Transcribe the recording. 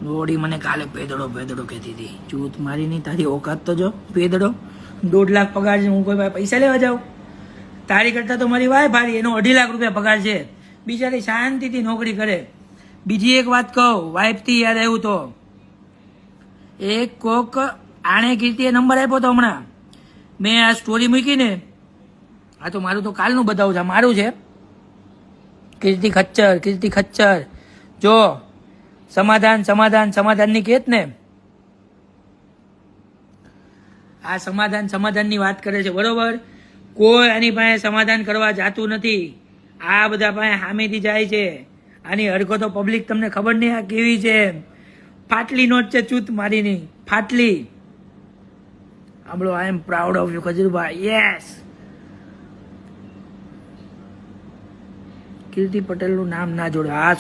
રોડી મને કાલે પેદડો કહેતી હતી. ચૂત મારી નહીં, તારી ઓકાત તો જો. પેદડો 1.5 લાખ પગાર છે, હું કોઈ પાસે પૈસા લેવા જાઉં? તારી કરતા તો મારી વાય ભારી, એનો 2.5 લાખ રૂપિયા પગાર છે. બિચારી શાંતિથી નોકરી કરે. બીજી એક વાત કહું, વાઇફથી યાદ આવ્યું તો એક કોક આણે કીર્તિએ નંબર આપ્યો તો હમણાં. મેં આ સ્ટોરી મૂકી ને, આ તો મારું તો કાલનું બતાવું છે, મારું છે. કીર્તિ ખચ્ચર જો સમાધાનની કેત ને, આ સમાધાનની વાત કરે છે, બરોબર. કોઈ આની પાસે સમાધાન કરવા જાતું નથી. આ બધા પાસે સામેથી જાય છે. આની હરકતો પબ્લિક તમને ખબર નહીં આ કેવી છે. ફાટલી નોટ છે ચૂત મારીની, ફાટલી. સાંભળો, I am proud of you Khajurbhai. Yes. Kirti પટેલનું નામ ના જોડે. આ